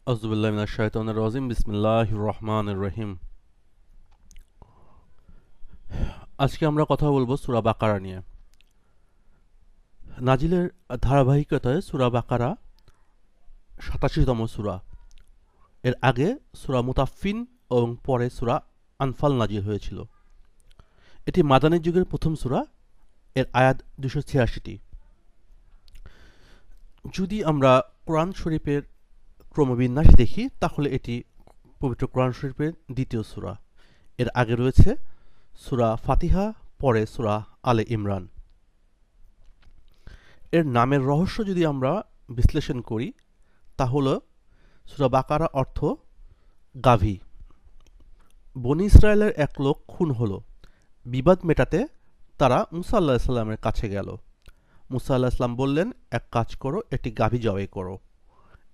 আউযুবিল্লাহি মিনাশ শাইতানির রাজিম বিসমিল্লাহির রহমানির রহিম। আজকে আমরা কথা বলবো সূরা বাকারা নিয়ে। নাজিলের ধারাবাহিকতায় সূরা বাকারা ৮৭তম সূরা। এর আগে সূরা মুতাফফিন এবং পরে সূরা আনফাল নাজিল হয়েছিল। এটি মাদানী যুগের প্রথম সূরা। এর আয়াত ২৮৬টি। যদি আমরা কোরআন শরীফের ক্রমবিন্যাস দেখি তাহলে এটি পবিত্র কোরআন শরীফের দ্বিতীয় সূরা। এর আগে রয়েছে সূরা ফাতিহা, পরে সূরা আলে ইমরান। এর নামের রহস্য যদি আমরা বিশ্লেষণ করি তাহলে সূরা বাকারা অর্থ গাভী। বনী ইসরায়েলের এক লোক খুন হলো। বিবাদ মেটাতে তারা মুসা আল্লাহ সাল্লামের কাছে গেল। মুসা আল্লাহ সাল্লাম বললেন, এক কাজ করো, একটি গাভী জবাই করো।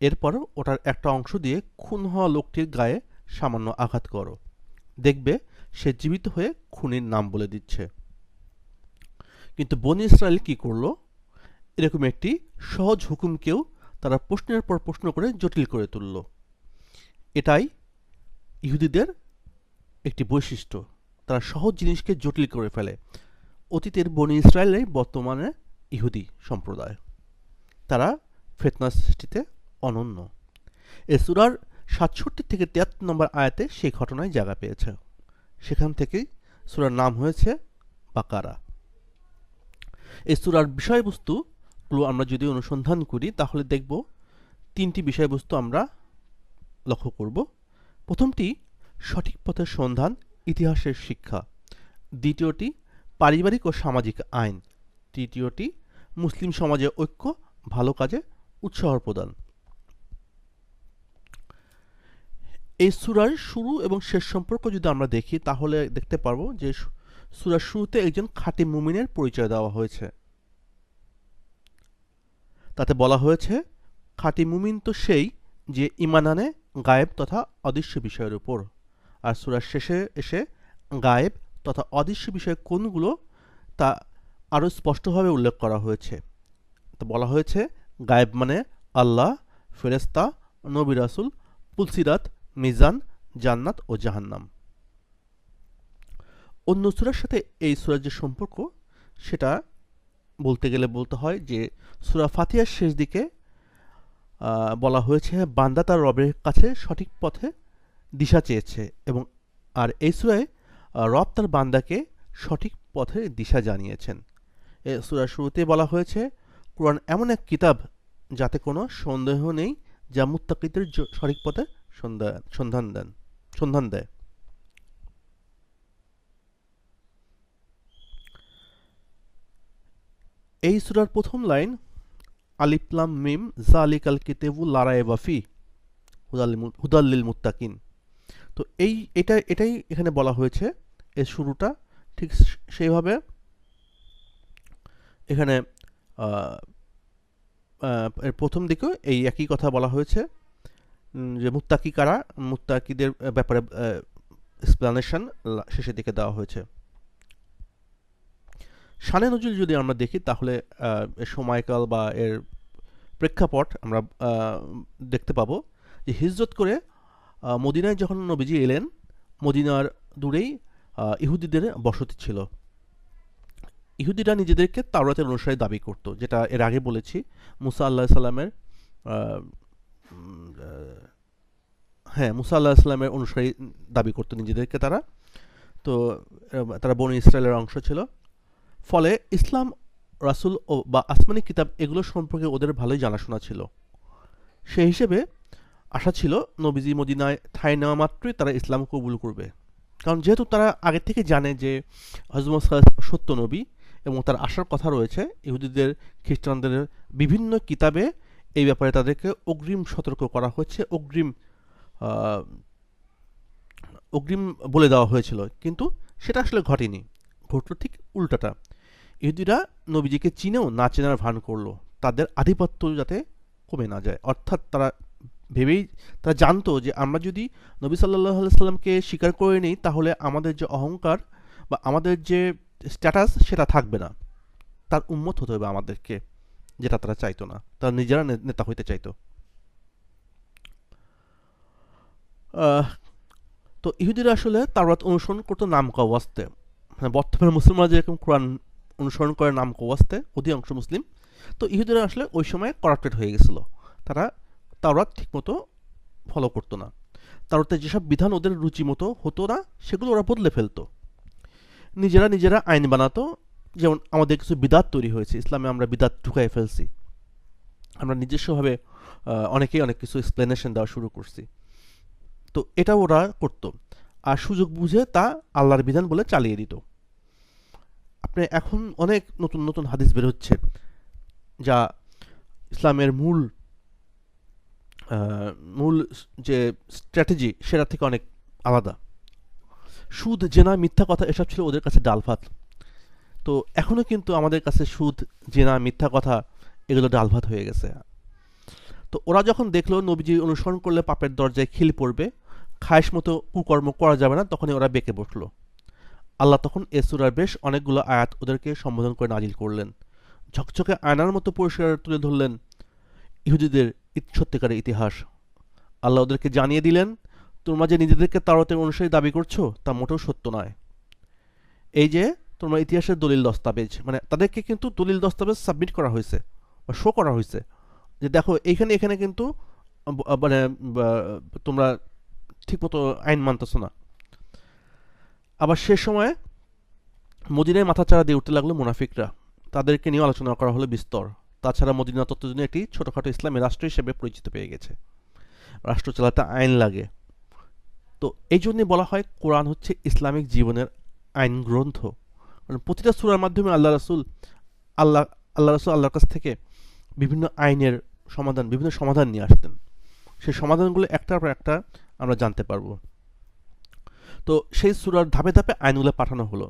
এরপর ওটার একটা অংশ দিয়ে খুন হওয়া লোকটির গায়ে সামান্য আঘাত করো। দেখবে সে জীবিত হয়ে খুনির নাম বলে দিচ্ছে। কিন্তু বনী ইসরায়েল কি করলো? এরকম একটি সহজ হুকুমকেও তারা প্রশ্নের পর প্রশ্ন করে জটিল করে তুলল। এটাই ইহুদিদের একটি বৈশিষ্ট্য। তারা সহজ জিনিসকে জটিল করে ফেলে। অতীতের বনী ইসরায়েলের বর্তমানে ইহুদি সম্প্রদায়, তারা ফিতনা সৃষ্টিতে অনন্য। এ সূরার ৬৭ থেকে ৭৩ নম্বর আয়াতে সেই ঘটনায় জায়গা পেয়েছে। সেখান থেকেই সূরার নাম হয়েছে বাকারা। এই সূরার বিষয়বস্তুগুলো আমরা যদি অনুসন্ধান করি তাহলে দেখব তিনটি বিষয়বস্তু আমরা লক্ষ্য করব। প্রথমটি সঠিক পথের সন্ধান, ইতিহাসের শিক্ষা। দ্বিতীয়টি পারিবারিক ও সামাজিক আইন। তৃতীয়টি মুসলিম সমাজের ঐক্য, ভালো কাজে উৎসাহ প্রদান। এই সূরার শুরু এবং শেষ সম্পর্ক যদি আমরা দেখি তাহলে দেখতে পারবো যে সূরার শুরুতে একজন খাঁটি মুমিনের পরিচয় দেওয়া হয়েছে। তাতে বলা হয়েছে, খাঁটি মুমিন তো সেই যে ঈমান আনে গায়েব তথা অদৃশ্য বিষয়ের উপর। আর সূরার শেষে এসে গায়েব তথা অদৃশ্য বিষয় কোনগুলো তা আরও স্পষ্টভাবে উল্লেখ করা হয়েছে। তা বলা হয়েছে, গায়েব মানে আল্লাহ, ফেরেশতা, নবী রাসূল, পুলসিরাত, মিজান, জান্নাত ও জাহান্নাম। অন্য সূরার সাথে এই সূরার যে সম্পর্ক সেটা বলতে গেলে বলতে হয় যে সূরা ফাতিহার শেষ দিকে বলা হয়েছে, বান্দা তার রবের কাছে সঠিক পথে দিশা চেয়েছে। এবং আর এই সূরায় রব তার বান্দাকে সঠিক পথে দিশা জানিয়েছেন। এ সূরার শুরুতে বলা হয়েছে, কোরআন এমন এক কিতাব যাতে কোনো সন্দেহ নেই, যা মুত্তাকিদের সঠিক পথে সন্ধান দেয়। এই সূরার প্রথম লাইন, আলিফ লাম মিম যালিকাল কিতাবু লা রাইবা ফি হুদাল লিল মুত্তাকিন। তো এটাই এখানে বলা হয়েছে। এর শুরুটা ঠিক সেইভাবে এখানে এর প্রথম দিকেও এই একই কথা বলা হয়েছে যে মুত্তাকি কারা, মুত্তাকিদের ব্যাপারে এক্সপ্লানেশন শেষের দিকে দেওয়া হয়েছে। শানে নজুল যদি আমরা দেখি তাহলে এর সময়কাল বা এর প্রেক্ষাপট আমরা দেখতে পাবো যে হিজরত করে মদিনায় যখন নবীজি এলেন, মদিনার দূরেই ইহুদিদের বসতি ছিল। ইহুদিরা নিজেদেরকে তাওরাতের অনুসারী দাবি করত, যেটা এর আগে বলেছি। মুসা আল্লাহ সাল্লামের মুসা আল্লাহ সাল্লামের অনুসারী দাবি করত নিজেদেরকে তারা। তো তারা বনী ইসরায়েলের অংশ ছিল। ফলে ইসলাম, রাসূল ও বা আসমানি কিতাব এগুলো সম্পর্কে ওদের ভালোই জানাশোনা ছিল। সেই হিসেবে আশা ছিল নবীজি মদিনায় ঠাঁই নেওয়া মাত্রই তারা ইসলাম কবুল করবে। কারণ যেহেতু তারা আগে থেকে জানে যে হযরত মুহাম্মদ সত্য নবী এবং তার আসার কথা রয়েছে, ইহুদিদের খ্রিস্টানদের বিভিন্ন কিতাবে এই ব্যাপারে তাদেরকে অগ্রিম সতর্ক করা হয়েছে, অগ্রিম বলে দেওয়া হয়েছিল। কিন্তু সেটা আসলে ঘটেনি, ঘটল ঠিক উল্টাটা। ইহুদিরা নবীজিকে চিনেও না চেনার ভান করলো, তাদের আধিপত্য যাতে কমে না যায়। অর্থাৎ তারা জানতো যে আমরা যদি নবী সাল্লাল্লাহু আলাইহি সাল্লামকে স্বীকার করে নিই তাহলে আমাদের যে অহংকার বা আমাদের যে স্ট্যাটাস সেটা থাকবে না, তার উম্মত হতে হবে আমাদেরকে, যেটা তারা চাইতো না। তারা নিজেরা নেতা হইতে চাইতো। আহ, তো ইহুদিরা আসলে তাওরাত অনুসরণ করতো নাম ওয়াস্তে, মানে বর্তমানে মুসলমানরা যেরকম কোরআন অনুসরণ করে নাম ওয়াস্তে অধিকাংশ মুসলিম, তো ইহুদিরা আসলে ওই সময় করাপ্টেড হয়ে গেছিল। তারা তাওরাত ঠিকমতো ফলো করতো না। তাওরাতে যেসব বিধান ওদের রুচি মতো হতো না সেগুলো ওরা বদলে ফেলতো, নিজেরা নিজেরা আইন বানাতো। যেমন আমাদের কিছু বিদাত তৈরি হয়েছে ইসলামে, আমরা বিদাত ঢুকাই ফেলছি, আমরা নিজস্বভাবে অনেকেই অনেক কিছু এক্সপ্লেনেশন দেওয়া শুরু করছি। তো এটা ওরা করতো, আর সুযোগ বুঝে তা আল্লাহর বিধান বলে চালিয়ে দিত। আপনি এখন অনেক নতুন নতুন হাদিস বের হচ্ছে যা ইসলামের মূল যে স্ট্র্যাটেজি সেটা থেকে অনেক আলাদা। সুদ, জেনা, মিথ্যা কথা এসব ছিল ওদের কাছে ডাল ভাত। তো এখনও কিন্তু আমাদের কাছে সুদ, জেনা, মিথ্যা কথা এগুলো ডাল ভাত হয়ে গেছে। তো ওরা যখন দেখলো নবীজি অনুসরণ করলে পাপের দরজায় খিল পড়বে, খায়েশ মতো কুকর্ম করা যাবে না, তখনই ওরা বেঁকে বসলো। আল্লাহ তখন এ সূরার বেশ অনেকগুলো আয়াত ওদেরকে সম্বোধন করে নাজিল করলেন। ঝকঝকে আয়নার মতো পরিষ্কার তুলে ধরলেন ইহুদিদের সত্যিকারের ইতিহাস। আল্লাহ ওদেরকে জানিয়ে দিলেন, তোমরা যে নিজেদেরকে তাওরাতের অনুসারী দাবি করছো তা মোটেও সত্য নয়। এই যে তোমরা ইতিহাসের দলিল দস্তাবেজ, মানে তাদেরকে কিন্তু দলিল দস্তাবেজ সাবমিট করা হয়েছে বা শো করা হয়েছে যে দেখো এইখানে এখানে কিন্তু মানে তোমরা ঠিকমতো আইন মানতেছো না। আবার সে সময় মদিনায় মাথাচাড়া দিয়ে উঠতে লাগলো মুনাফিকরা, তাদেরকে নিয়ে আলোচনা করা হলো বিস্তর। তাছাড়া মদিনা তত্ত্বজন্য একটি ছোটোখাটো ইসলামী রাষ্ট্র হিসেবে পরিচিত পেয়ে গেছে, রাষ্ট্র চালাতে আইন লাগে। তো এই জন্যই বলা হয় কোরআন হচ্ছে ইসলামিক জীবনের আইন গ্রন্থ। কারণ প্রতিটা সূরার মাধ্যমে আল্লাহ আল্লাহ রসুল আল্লাহর কাছ থেকে বিভিন্ন আইনের বিভিন্ন সমাধান নিয়ে আসতেন। সেই সমাধানগুলো একটার পর একটা আমরা জানতে পারবো। তো সেই সূরার ধাপে ধাপে আইনগুলো পাঠানো হলো।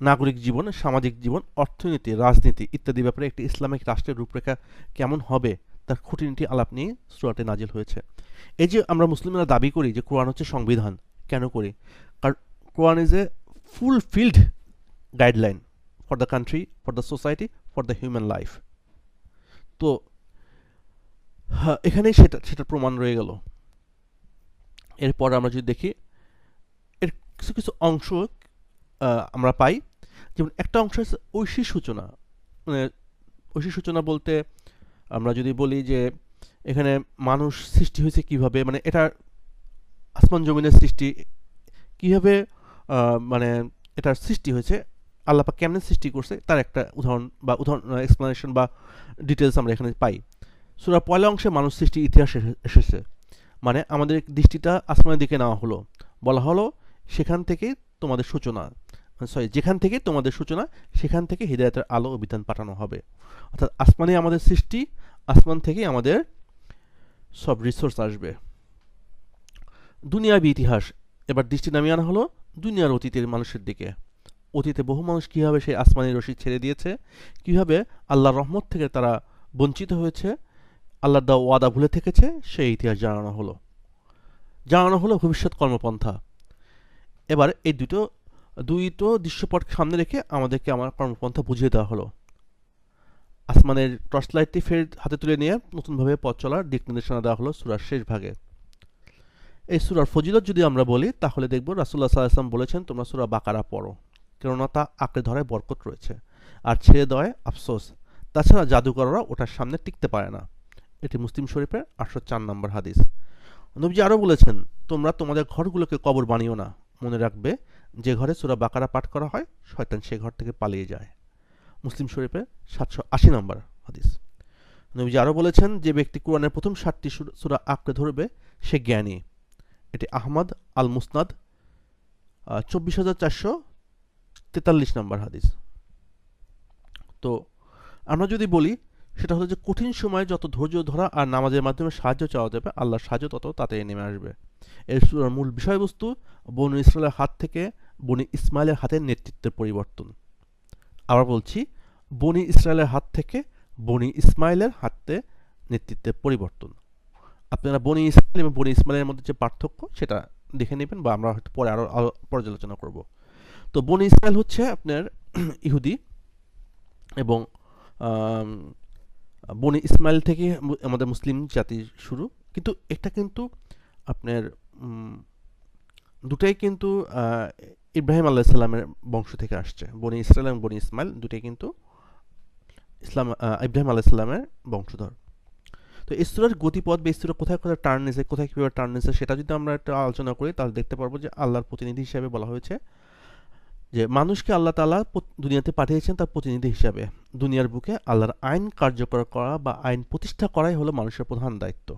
নাগরিক জীবন, সামাজিক জীবন, অর্থনীতি, রাজনীতি ইত্যাদি ব্যাপারে একটি ইসলামিক রাষ্ট্রের রূপরেখা কেমন হবে তার খুঁটিনাটি আলাপ নিয়ে সূরাটি নাজিল হয়েছে। এই যে আমরা মুসলিমরা দাবি করি যে কোরআন হচ্ছে সংবিধান, কেন করি? কারণ Quran is a fulfilled guideline for the country, for the society, for the human life. তো এখানেই সেটার প্রমাণ রয়ে গেল। এরপর আমরা যদি দেখি এর কিছু কিছু অংশ আমরা পাই। যেমন একটা অংশ হচ্ছে ঐশী সূচনা। মানে ঐশী সূচনা বলতে আমরা যদি বলি যে এখানে মানুষ সৃষ্টি হয়েছে কিভাবে, মানে এটা আসমান জমিনের সৃষ্টি কিভাবে, মানে এটার সৃষ্টি হয়েছে, আল্লাহ পাক কেমনে সৃষ্টি করছে তার একটা উদাহরণ এক্সপ্লানেশন বা ডিটেলস আমরা এখানে পাই। সূরা পয়লা অংশে মানুষ সৃষ্টির ইতিহাস এসেছে, মানে আমাদের দৃষ্টিটা আসমানের দিকে নেওয়া হলো, বলা হলো সেখান থেকেই তোমাদের সূচনা, যেখান থেকে তোমাদের সূচনা সেখান থেকে হিদায়াতের আলো ও বিধান পাঠানো হবে। অর্থাৎ আসমানে আমাদের সৃষ্টি, আসমান থেকেই আমাদের সব রিসোর্স আসবে। দুনিয়াবি ইতিহাস, এবার দৃষ্টি নামিয়ে আনা হলো দুনিয়ার অতীতের মানুষের দিকে। অতীতে বহু মানুষ কীভাবে সেই আসমানি রশি ছেড়ে দিয়েছে, কীভাবে আল্লাহর রহমত থেকে তারা বঞ্চিত হয়েছে, আল্লাহর দেওয়া ওয়াদা ভুলে থেকেছে, সেই ইতিহাস জানানো হলো ভবিষ্যৎ কর্মপন্থা। এবার এই দুইটো দৃশ্যপট সামনে রেখে আমাদেরকে আমার কর্মপন্থা বুঝিয়ে দেওয়া হলো। আসমানের টর্চ লাইটটি ফের হাতে তুলে নিয়ে নতুনভাবে পথ চলার দিক নির্দেশনা দেওয়া হলো সূরার শেষ ভাগে। এই সূরার ফজিলত যদি আমরা বলি তাহলে দেখব রাসূলুল্লাহ সাল্লাল্লাহু আলাইহি ওয়াসাল্লাম বলেছেন তোমরা সূরা বাকারা পড়ো, কেননা তা আঁকড়ে ধরায় বরকত রয়েছে আর ছেড়ে দেওয়ায় আফসোস। তাছাড়া জাদুকররা ওটার সামনে টিকতে পারে না। এটি মুসলিম শরীফের 804 নম্বর হাদিস। নবীজি আরও বলেছেন, তোমরা তোমাদের ঘরগুলোকে কবর বানিও না, মনে রাখবে যে ঘরে সূরা বাকারা পাঠ করা হয় শয়তান সে ঘর থেকে পালিয়ে যায়। মুসলিম শরীফের 780 নম্বর হাদিস। নবীজি আরও বলেছেন, যে ব্যক্তি কোরআনের প্রথম 7টি সূরা আঁকড়ে ধরবে সে জ্ঞানী। এটি আহমদ আল মুসনাদ 24,443 নম্বর হাদিস। তো আমরা যদি বলি সেটা হলো যে কঠিন সময়ে যত ধৈর্য ধরা আর নামাজের মাধ্যমে সাহায্য চাওয়া যাবে, আল্লাহর সাহায্য তত তাড়াতাড়ি নেমে আসবে। এর সূরার মূল বিষয়বস্তু বনু ইসরায়েলের হাত থেকে বনি ইসমাইলের হাতে নেতৃত্বের পরিবর্তন। আবার বলছি, বনি ইসরায়েলের হাত থেকে বনি ইসমাইলের হাতে নেতৃত্বের পরিবর্তন। আপনারা বনি ইসমাইল এবং বনি ইসমাইলের মধ্যে যে পার্থক্য সেটা দেখে নেবেন, বা আমরা হয়তো পরে আরও পর্যালোচনা করব। তো বনি ইসমাইল হচ্ছে আপনার ইহুদি, এবং বনি ইসমাইল থেকে আমাদের মুসলিম জাতি শুরু। কিন্তু এটা কিন্তু আপনার দুটাই কিন্তু ইব্রাহিম আলাইহিস সালামের বংশ থেকে আসছে। বনি ইসরাইল এবং বনি ইসমাইল দুটাই কিন্তু ইব্রাহিম আলাইহিস সালামের বংশধর। তো এই সূরার গতিপথ বা এই সূরা কোথায় কোথায় টার্ন নিছে, কোথায় কিভাবে টার্ন নিছে সেটা যদি আমরা একটা আলোচনা করি তাহলে দেখতে পারবো যে আল্লাহর প্রতিনিধি হিসেবে বলা হয়েছে যে মানুষকে আল্লাহ তাআলা দুনিয়াতে পাঠিয়েছেন তার প্রতিনিধি হিসাবে। দুনিয়ার বুকে আল্লাহর আইন কার্যকর করা বা আইন প্রতিষ্ঠা করাই হলো মানুষের প্রধান দায়িত্ব।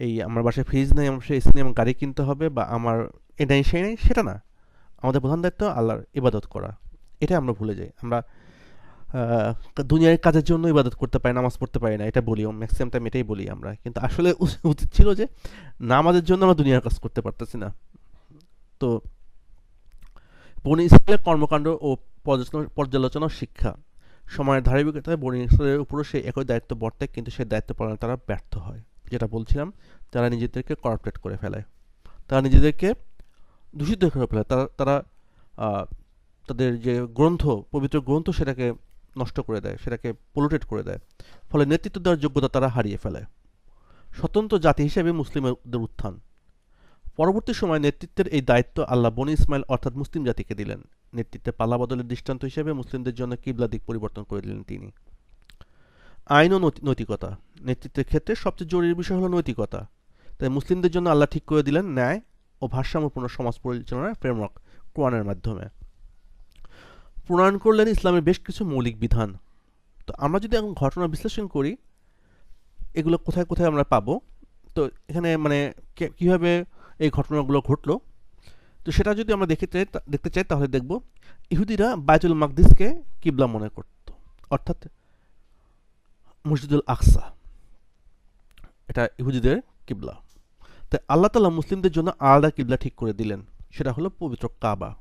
এই আমার বাসায় ফ্রিজ নেই, আমার বাসায় এসি নেই, আমার গাড়ি কিনতে হবে বা আমার এ নেই সেই নেই সেটা না। আমাদের প্রধান দায়িত্ব আল্লাহর ইবাদত করা। এটা আমরা ভুলে যাই। আমরা দুনিয়ার কাজের জন্য ইবাদত করতে পারি, নামাজ পড়তে পারি না, এটা বলি ম্যাক্সিমাম টাইম, এটাই বলি আমরা। কিন্তু আসলে উচিত ছিল যে নামাজের জন্য আমরা দুনিয়ার কাজ করতে পারতেছি না। তো বনি ইসরায়েলের কর্মকাণ্ড ও পর্যালোচনা ও শিক্ষা সময়ের ধারাবাহিকতায় বনি ইসরায়েলের উপরও সেই একই দায়িত্ব বর্তায়, কিন্তু সেই দায়িত্ব পালনে তারা ব্যর্থ হয়। যেটা বলছিলাম, তারা নিজেদেরকে করাপ্টেড করে ফেলে, তারা নিজেদেরকে দূষিত করে ফেলে, তারা তারা আহ, তাদের যে গ্রন্থ, পবিত্র গ্রন্থ, সেটাকে নষ্ট করে দেয়, সেটাকে পলুটেড করে দেয়। ফলে নেতৃত্ব দেওয়ার যোগ্যতা তারা হারিয়ে ফেলে। স্বতন্ত্র জাতি হিসেবে মুসলিমদের উত্থান। পরবর্তী সময়ে নেতৃত্বের এই দায়িত্ব আল্লাহ বনি ইসমাইল অর্থাৎ মুসলিম জাতিকে দিলেন। নেতৃত্বে পাল্লা বদলের দৃষ্টান্ত হিসেবে মুসলিমদের জন্য কিবলা দিক পরিবর্তন করে দিলেন তিনি। আইন ও নৈতিকতা। নেতৃত্বের ক্ষেত্রে সবচেয়ে জরুরি বিষয় হলো নৈতিকতা। তাই মুসলিমদের জন্য আল্লাহ ঠিক করে দিলেন ন্যায় ও ভারসাম্যপূর্ণ সমাজ পরিচালনার ফ্রেমওয়ার্ক কোরআনের মাধ্যমে। প্রণয়ন করলেন ইসলামের বেশ কিছু মৌলিক বিধান। তো আমরা যদি এখন ঘটনা বিশ্লেষণ করি, এগুলো কোথায় কোথায় আমরা পাবো, তো এখানে মানে কীভাবে এই ঘটনাগুলো ঘটলো, তো সেটা যদি আমরা দেখতে চাই তাহলে দেখব ইহুদিরা বাইতুল মাকদিসকে কিবলা মনে করত, অর্থাৎ মসজিদুল আকসা, এটা ইহুদিদের কিবলা। তাই আল্লাহ তাআলা মুসলিমদের জন্য আলাদা কিবলা ঠিক করে দিলেন, সেটা হলো পবিত্র কাবা।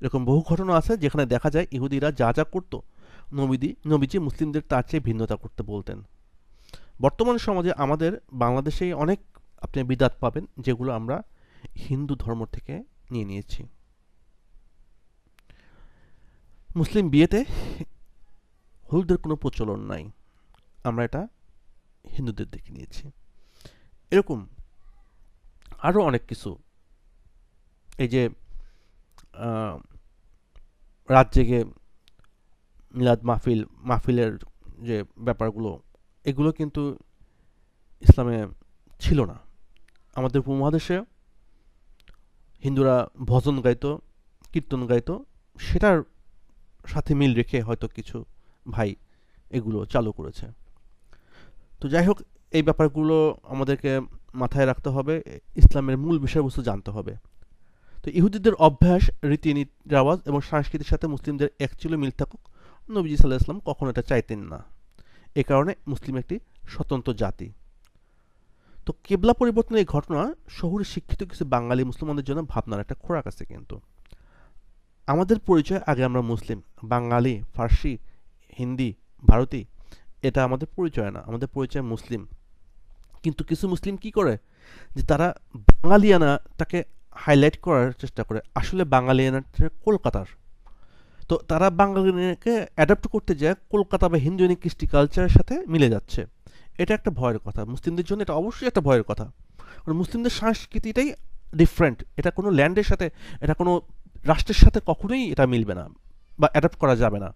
এরকম বহু ঘটনা আছে যেখানে দেখা যায় ইহুদিরা যা যা করত নবীজি মুসলিমদের তার চেয়ে ভিন্নতা করতে বলতেন। বর্তমান সমাজে আমাদের বাংলাদেশে অনেক আপনি বিদাত পাবেন যেগুলো আমরা হিন্দু ধর্ম থেকে নিয়ে নিয়েছি। মুসলিম বিয়েতে হলুদের কোনো প্রচলন নাই, আমরা এটা হিন্দুদের দেখে নিয়েছি। এরকম আরও অনেক কিছু, এই যে রাত জেগে মিলাদ মাহফিলের যে ব্যাপারগুলো, এগুলো কিন্তু ইসলামে ছিল না। আমাদের উপমহাদেশে হিন্দুরা ভজন গাইতো, কীর্তন গাইতো, সেটার সাথে মিল রেখে হয়তো কিছু ভাই এগুলো চালু করেছে। তো যাই হোক, এই ব্যাপারগুলো আমাদেরকে মাথায় রাখতে হবে, ইসলামের মূল বিষয়বস্তু জানতে হবে। তো ইহুদিদের অভ্যাস, রীতিনীতি, রেওয়াজ এবং সংস্কৃতির সাথে মুসলিমদের অ্যাকচুয়ালি মিল থাকুক নবীজি সাল্লাল্লাহু আলাইহি ওয়াসাল্লাম কখনো এটা চাইতেন না। এ কারণে মুসলিম একটি স্বতন্ত্র জাতি। তো কেবলা পরিবর্তনের এই ঘটনা শহুরে শিক্ষিত কিছু বাঙালি মুসলমানদের জন্য ভাবনার একটা খোরাক আছে। কিন্তু আমাদের পরিচয় আগে আমরা মুসলিম, বাঙালি, ফার্সি, হিন্দি, ভারতী, এটা আমাদের পরিচয় না, আমাদের পরিচয় মুসলিম। কিন্তু কিছু মুসলিম কি করে, যে তারা বাঙালিয়ানাটাকে হাইলাইট করার চেষ্টা করে, আসলে বাঙালিয়ানাটা কলকাতার। তো তারা বাঙালিয়ানাকে অ্যাডাপ্ট করতে যায় কলকাতা বা হিন্দু কৃষ্টি কালচারের সাথে মিলে যাচ্ছে। এটা একটা ভয়ের কথা মুসলিমদের জন্য, এটা অবশ্যই একটা ভয়ের কথা। কারণ মুসলিমদের সংস্কৃতিটাই ডিফারেন্ট, এটা কোনো ল্যান্ডের সাথে, এটা কোনো রাষ্ট্রের সাথে কখনোই এটা মিলবে না বা অ্যাডাপ্ট করা যাবে না।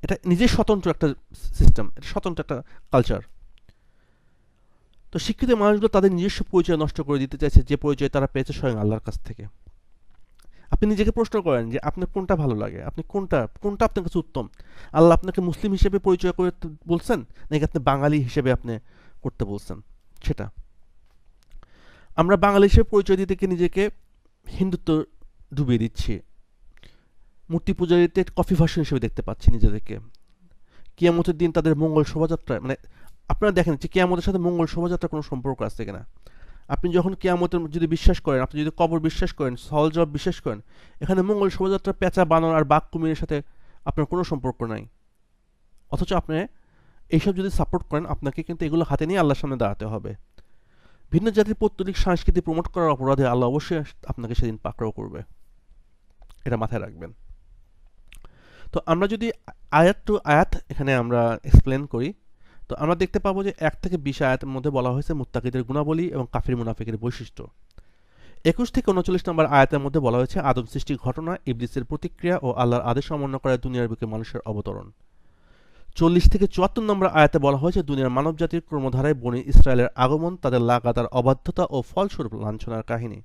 এটা নিজের স্বতন্ত্র একটা সিস্টেম, এটা স্বতন্ত্র একটা কালচার। তো শিক্ষিত মানুষগুলো তাদের নিজস্ব পরিচয় নষ্ট করে দিতে চাইছে, যে পরিচয় তারা পেয়েছে স্বয়ং আল্লাহর কাছ থেকে। আপনি নিজেকে প্রশ্ন করেন যে আপনার কোনটা ভালো লাগে, আপনি কোনটা আপনার কাছে উত্তম? আল্লাহ আপনাকে মুসলিম হিসেবে পরিচয় করতে বলছেন, নাকি আপনি বাঙালি হিসেবে আপনি করতে বলছেন? সেটা আমরা বাঙালি হিসেবে পরিচয় দিতে গিয়ে নিজেকে হিন্দুত্ব ডুবিয়ে দিচ্ছি। মূর্তি পূজারীতে কফি ভার্সন হিসেবে দেখতে পাচ্ছি নিজেদেরকে। কিয়ামতের দিন তাদের মঙ্গল শোভাযাত্রা, মানে আপনারা দেখেন যে কিয়ামতের সাথে মঙ্গল শোভাযাত্রার কোনো সম্পর্ক আছে কিনা। আপনি যখন কিয়ামতের যদি বিশ্বাস করেন, আপনি যদি কবর বিশ্বাস করেন, সওয়াল জবাব বিশ্বাস করেন, এখানে মঙ্গল শোভাযাত্রা পেঁচা, বানর আর বাঘ কুমিরের সাথে আপনার কোনো সম্পর্ক নাই। অথচ আপনি এইসব যদি সাপোর্ট করেন, আপনাকে কিন্তু এগুলো হাতে নিয়ে আল্লাহর সামনে দাঁড়াতে হবে। ভিন্ন জাতির পৌত্তলিক সংস্কৃতি প্রমোট করার অপরাধে আল্লাহ অবশ্যই আপনাকে সেদিন পাকড়াও করবে, এটা মাথায় রাখবেন। তো আমরা যদি আয়াত টু আয়াত এখানে আমরা এক্সপ্লেন করি, তো আমরা দেখতে পাবো যে 1 থেকে 20 আয়াতের মধ্যে বলা হয়েছে মুত্তাকিদের গুণাবলী এবং কাফির মুনাফিকের বৈশিষ্ট্য। 21 থেকে 39 নম্বর আয়াতের মধ্যে বলা হয়েছে আদম সৃষ্টির ঘটনা, ইবলিসের প্রতিক্রিয়া ও আল্লাহর আদেশ অমান্য করে দুনিয়ার বুকে মানুষের অবতরণ। 40 থেকে 74 নম্বর আয়াতে বলা হয়েছে দুনিয়ার মানবজাতির ক্রমধারায় বনি ইসরায়েলের আগমন, তাদের লাগাতার অবাধ্যতা ও ফলস্বরূপ লাঞ্ছনার কাহিনী।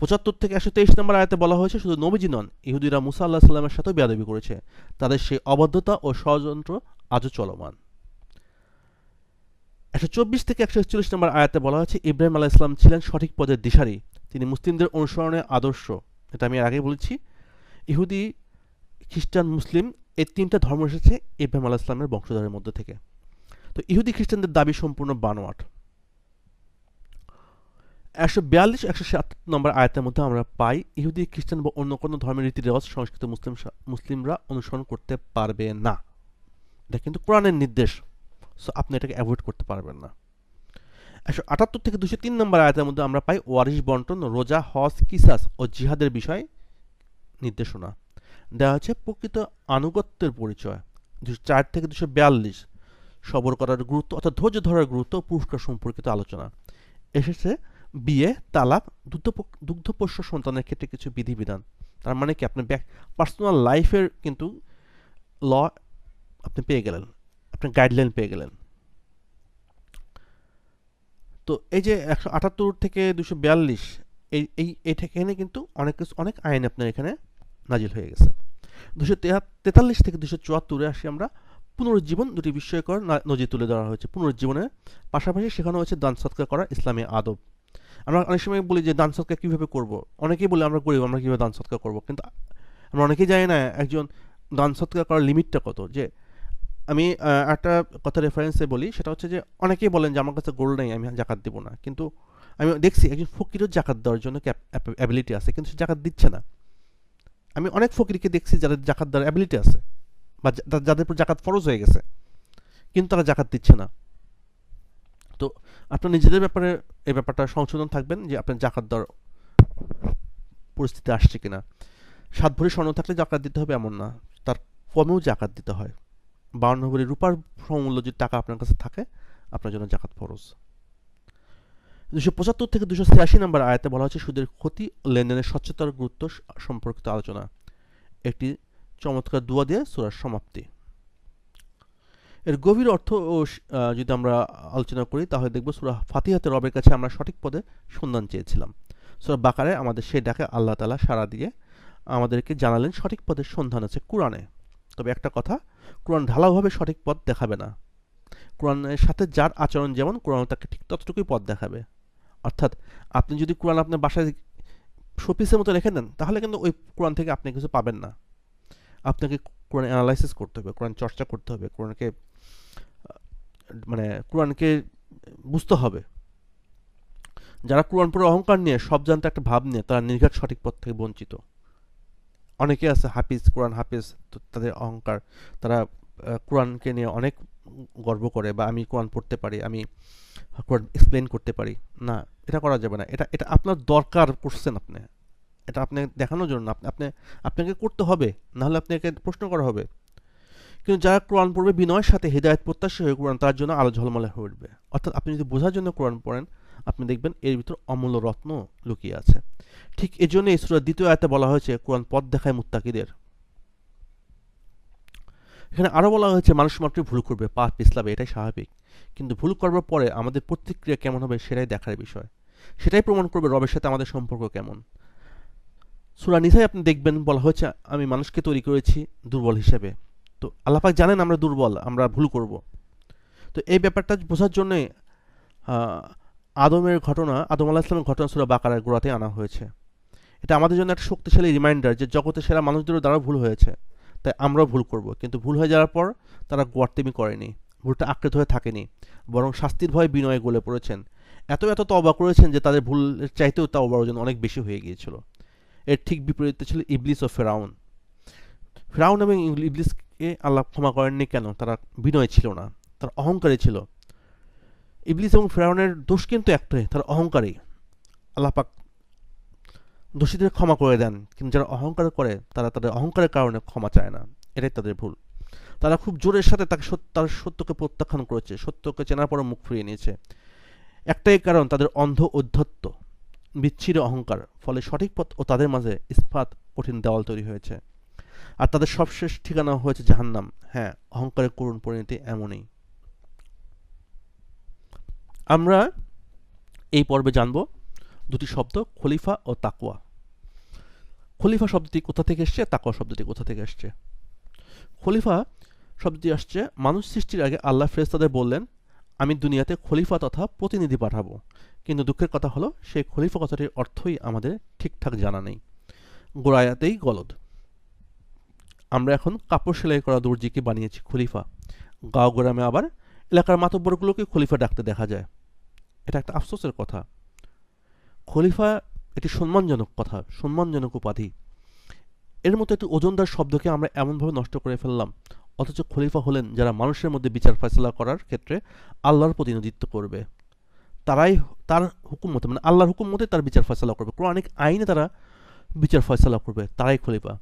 75 থেকে 123 নম্বর আয়াতে বলা হয়েছে শুধু নবীজি নন, ইহুদিরা মুসা আল্লাহ সাল্লামের সাথেও বেয়াদবি করেছে, তাদের সেই অবাধ্যতা ও ষড়যন্ত্র আজও চলমান। 124 থেকে 141 নম্বর আয়াতে বলা হয়েছে ইব্রাহিম আলাইহিস সালাম ছিলেন সঠিক পথের দিশারি, তিনি মুসলিমদের অনুসরণের আদর্শ। এটা আমি আগে বলেছি, ইহুদি, খ্রিস্টান, মুসলিম এই 3টা ধর্ম এসেছে ইব্রাহিম আলাইহিস সালামের বংশধরের মধ্যে থেকে। তো ইহুদি খ্রিস্টানদের দাবি সম্পূর্ণ বানোয়াট। 142-107 নম্বর আয়াতের মধ্যে আমরা পাই ইহুদি, খ্রিস্টান বা অন্য কোনো ধর্মের রীতি রেওয়াজ সংস্কৃত মুসলিমরা অনুসরণ করতে পারবে না। এটা কিন্তু কোরআনের নির্দেশ, সো আপনি এটাকে অ্যাভয়েড করতে পারবেন না। 178 থেকে 203 নম্বর আয়াতের মধ্যে আমরা পাই ওয়ারিশ বন্টন, রোজা, হজ, কিসাস ও জিহাদের বিষয় নির্দেশনা দেওয়া হচ্ছে। প্রকৃত আনুগত্যের পরিচয় 204 থেকে 242 সবর করার গুরুত্ব অর্থাৎ ধৈর্য ধরার গুরুত্ব, পুরস্কার সম্পর্কিত আলোচনা এসেছে। বিয়ে, তালাক, দুগ্ধপোষ্য সন্তানের ক্ষেত্রে কিছু বিধিবিধান। তার মানে কি আপনার পার্সোনাল লাইফের কিন্তু ল আপনি পেয়ে গেলেন, আপনি গাইডলাইন পেয়ে গেলেন। তো এই যে 178 থেকে 242 এখানে কিন্তু অনেক আইন আপনার এখানে নাজিল হয়ে গেছে। 243 থেকে 274 আসি আমরা। পুনরুজ্জীবন, দুটি বিস্ময়কর নজির তুলে ধরা হয়েছে। পুনরুজ্জীবনের পাশাপাশি শেখানো হয়েছে দান সদকা করা ইসলামী আদব। আমরা অনেক সময় বলি যে দান সদকা কীভাবে করব, অনেকেই বলে আমরা গরিব, আমরা কীভাবে দান সদকা করবো, কিন্তু আমরা অনেকেই জানি না একজন দান সদকা করার লিমিটটা কত। যে আমি একটা কথা রেফারেন্সে বলি, সেটা হচ্ছে যে অনেকেই বলেন যে আমার কাছে গোল্ড নেই, আমি জাকাত দেবো না, কিন্তু আমি দেখছি একজন ফকিরও জাকাত দেওয়ার জন্য অ্যাবিলিটি আছে, কিন্তু সে জাকাত দিচ্ছে না। আমি অনেক ফকিরকে দেখছি যাদের জাকাত দেওয়ার অ্যাবিলিটি আছে বা যাদের উপর জাকাত ফরজ হয়ে গেছে, কিন্তু তারা জাকাত দিচ্ছে না। তো আপনার নিজেদের ব্যাপারে এই ব্যাপারটা সংশোধন থাকবেন যে আপনার জাকাত দেওয়ার পরিস্থিতি আসছে কিনা। 7 ভরি স্বর্ণ থাকলে জাকাত দিতে হবে এমন না, তার কমেও জাকাত দিতে হয়। 52 ভরি রূপার সমমূল্য যদি টাকা আপনার কাছে থাকে, আপনার জন্য জাকাত ফরজ। 275 থেকে 286 নম্বর আয়াতে বলা হচ্ছে সুদের ক্ষতি, লেনদেনের স্বচ্ছতার গুরুত্ব সম্পর্কিত আলোচনা। একটি চমৎকার দোয়া দিয়ে সূরার সমাপ্তি। এর গভীর অর্থ ও যদি আমরা আলোচনা করি তাহলে দেখব সূরা ফাতিহাতে রবের কাছে আমরা সঠিক পদে সন্ধান চেয়েছিলাম। সূরা বাকারায় আমাদের সেই ডাকে আল্লাহ তাআলা সাড়া দিয়ে আমাদেরকে জানালেন সঠিক পদের সন্ধান আছে কোরআনে। তবে একটা কথা, কোরআন ঢালাওভাবে সঠিক পথ দেখাবে না। কোরআনের সাথে যার আচরণ যেমন, কোরআন তাকে ঠিক ততটুকুই পথ দেখাবে। অর্থাৎ আপনি যদি কোরআন আপনার বাসায় শোপিসের মতো রেখে দেন, তাহলে কিন্তু ওই কোরআন থেকে আপনি কিছু পাবেন না। আপনাকে কোরআন অ্যানালাইসিস করতে হবে, কোরআন চর্চা করতে হবে, কোরআনকে বুঝতে হবে। যারা কোরআন পড়ে অহংকার নিয়ে, সব জানতে একটা ভাব নিয়ে, তারা নির্ঘাত সঠিক পথ থেকে বঞ্চিত। অনেকে আছে হাফিজ, কোরআন হাফিজ, তো তাদের অহংকার, তারা কোরআনকে নিয়ে অনেক গর্ব করে, বা আমি কোরআন পড়তে পারি, আমি কোরআন এক্সপ্লেন করতে পারি। না, এটা করা যাবে না। এটা আপনার দরকার করছেন আপনি, এটা আপনি দেখানোর জন্য আপনাকে করতে হবে, নাহলে আপনাকে প্রশ্ন করা হবে। কিন্তু যারা কোরআন পড়বে বিনয়ের সাথে, হৃদায়ত প্রত্যাশী হয়ে কোরআন তার জন্য আলো ঝলমলে হয়ে উঠবে। অর্থাৎ আপনি যদি বোঝার জন্য কোরআন পড়েন, আপনি দেখবেন এর ভিতর অমূল্য রত্ন লুকিয়ে আছে। ঠিক এই জন্য এই সূরার 2য় আয়াতে বলা হয়েছে কোরআন পথ দেখায় মুত্তাকিদের। এখানে আরও বলা হয়েছে মানুষ মাত্রই ভুল করবে, পা পিছলাবে, এটাই স্বাভাবিক। কিন্তু ভুল করবার পরে আমাদের প্রতিক্রিয়া কেমন হবে সেটাই দেখার বিষয়। সেটাই প্রমাণ করবে রবের সাথে আমাদের সম্পর্ক কেমন। সূরা নিসায় আপনি দেখবেন বলা হয়েছে আমি মানুষকে তৈরি করেছি দুর্বল হিসেবে। তো আল্লাহ পাক জানেন আমরা দুর্বল, আমরা ভুল করব। তো এই ব্যাপারটা বোঝার জন্যই আদম আলাইহিস সালামের ঘটনা সূরা বাকারার গোড়াতে আনা হয়েছে। এটা আমাদের জন্য একটা শক্তিশালী রিমাইন্ডার যে জগতের সেরা মানুষদেরও দ্বারা ভুল হয়েছে, তাই আমরাও ভুল করব। কিন্তু ভুল হয়ে যাওয়ার পর তারা গোয়ার্তেমি করেনি, ভুলটা আঁকড়ে ধরে থাকেনি, বরং শাস্তির ভয়ে বিনয়ে গলে পড়েছেন। এত তওবা করেছেন যে তাদের ভুলের চাইতেও তওবার ওজন অনেক বেশি হয়ে গিয়েছিল। এর ঠিক বিপরীতে ছিল ইবলিস ও ফেরাউন। ফেরাউন এবং ইবলিসকে আল্লাহ ক্ষমা করেননি কেন? তারা বিনয় ছিল না, তারা অহংকারী ছিল। ইবলিস এবং ফেরাউনের দোষ কিন্তু একটাই, তারা অহংকারী। আল্লাহ পাক দোষীদের ক্ষমা করে দেন, কিন্তু যারা অহংকার করে তারা তাদের অহংকারের কারণে ক্ষমা চায় না, এটাই তাদের ভুল। তারা খুব জোরের সাথে তার সত্যকে প্রত্যাখ্যান করেছে, সত্যকে চেনার পরে মুখ ফিরিয়ে নিয়েছে। একটাই কারণ, তাদের অন্ধ ঔদ্ধত্য, বিচ্ছিন্ন অহংকার, ফলে সঠিক পথ ও তাদের মাঝে ইস্পাত কঠিন দেওয়াল তৈরি হয়েছে। আর তাদের সবশেষ ঠিকানা হয়েছে জাহান্নাম। হ্যাঁ, অহংকারের করুণ পরিণতি এমনই। আমরা এই পর্বে জানব দুটি শব্দ, খলিফা ও তাকওয়া। খলিফা শব্দটি কোথা থেকে এসছে, তাকওয়া শব্দটি কোথা থেকে এসছে? খলিফা শব্দটি আসছে, মানুষ সৃষ্টির আগে আল্লাহ ফেরেশতাদের বললেন, আমি দুনিয়াতে খলিফা তথা প্রতিনিধি পাঠাবো। কিন্তু দুঃখের কথা হলো, সেই খলিফা কথাটির অর্থই আমাদের ঠিকঠাক জানা নেই। গোড়ায়াতেই গলদ। আমরা এখন কাপড় সেলাই করা দর্জিকে বানিয়েছি খলিফা। গাঁও গ্রামে আবার এলাকার মাতব্বরগুলোকে খলিফা ডাকতে দেখা যায়। এটা একটা আফসোসের কথা। খলিফা একটি সম্মানজনক কথা, সম্মানজনক উপাধি। এর মতো একটি ওজনদার শব্দকে আমরা এমনভাবে নষ্ট করে ফেললাম। অথচ খলিফা হলেন যারা মানুষের মধ্যে বিচার ফয়সালা করার ক্ষেত্রে আল্লাহর প্রতিনিধিত্ব করবে। তারাই তার হুকুম মতে, মানে আল্লাহর হুকুম মতে তার বিচার ফয়সালা করবে, কোরআনিক আইনে তারা বিচার ফয়সালা করবে, তারাই খলিফা।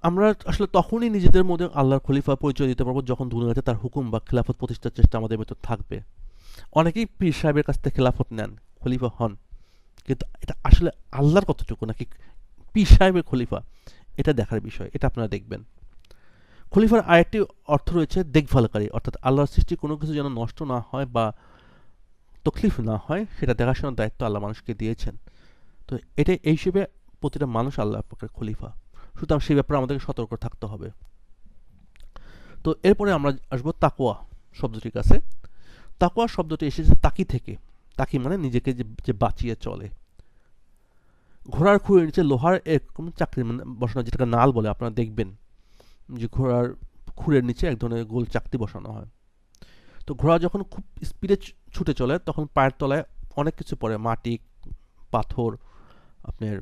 আমরা আসলে তখনই নিজেদের মধ্যে আল্লাহর খলিফা পরিচয় দিতে পারবো যখন দুনিয়াতে তার হুকুম বা খেলাফত প্রতিষ্ঠার চেষ্টা আমাদের ভেতর থাকবে। অনেকেই পীর সাহেবের কাছ থেকে খেলাফত নেন, খলিফা হন, কিন্তু এটা আসলে আল্লাহর কতটুকু নাকি পীর সাহেবের খলিফা, এটা দেখার বিষয়। এটা আপনারা দেখবেন। খলিফার আরেকটি অর্থ রয়েছে দেখভালকারী, অর্থাৎ আল্লাহর সৃষ্টি কোনো কিছু যেন নষ্ট না হয় বা তকলিফ না হয়, সেটা দেখাশোনার দায়িত্ব আল্লাহ মানুষকে দিয়েছেন। তো এটা এই হিসেবে প্রতিটা মানুষ আল্লাহ পাকের খলিফা। সুতরাং সেই ব্যাপারে আমাদেরকে সতর্ক থাকতে হবে। তো এরপরে আমরা আসবো তাকওয়া শব্দটির কাছে। তাকওয়া শব্দটি এসেছে তাকি থেকে। তাকি মানে নিজেকে যে বাঁচিয়ে চলে। ঘোড়ার খুঁড়ের নিচে লোহার এরকম চাকরি মানে বসানো, যেটাকে নাল বলে, আপনারা দেখবেন যে ঘোড়ার খুঁড়ের নিচে এক ধরনের গোল চাকতি বসানো হয়। তো ঘোড়া যখন খুব স্পিডে ছুটে চলে তখন পায়ের তলায় অনেক কিছু পড়ে, মাটি, পাথর, আপনার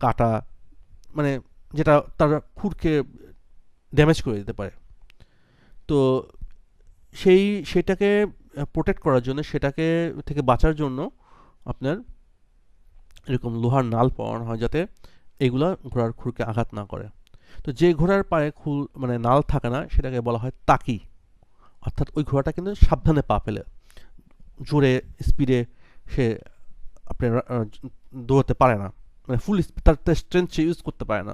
কাটা, মানে যেটা তার খুরকে ড্যামেজ করে দিতে পারে। তো সেটাকে প্রোটেক্ট করার জন্য, সেটাকে থেকে বাঁচার জন্য আপনার এরকম লোহার নাল পরানো হয়, যাতে এগুলা ঘোড়ার খুরকে আঘাত না করে। তো যে ঘোড়ার পায়ে মানে নাল থাকে না, সেটাকে বলা হয় তাকি। অর্থাৎ ওই ঘোড়াটা কিন্তু সাবধানে পা ফেলে, জোরে স্পিডে সে আপনার দৌড়াতে পারে না, মানে ফুল স্পিড তার স্ট্রেংথ সে ইউজ করতে পারে না।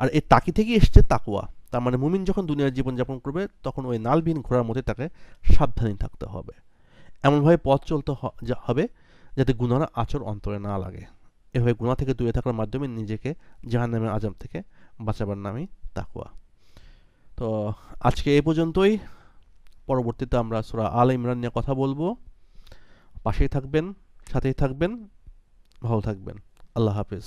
আর এই তাকি থেকেই এসছে তাকওয়া। তার মানে মুমিন যখন দুনিয়ার জীবনযাপন করবে তখন ওই নালবিহীন ঘোড়ার মধ্যে তাকে সাবধানী থাকতে হবে, এমনভাবে পথ চলতে হবে যাতে গুনার আচর অন্তরে না লাগে। এভাবে গুনাহ থেকে দূরে থাকার মাধ্যমে নিজেকে জাহান্নামের আযাব থেকে বাঁচাবার নামই তাকওয়া। তো আজকে এই পর্যন্তই। পরবর্তীতে আমরা সূরা আল ইমরান নিয়ে কথা বলবো। পাশেই থাকবেন, সাথেই থাকবেন, ভালো থাকবেন। আল্লাহ হাফেজ।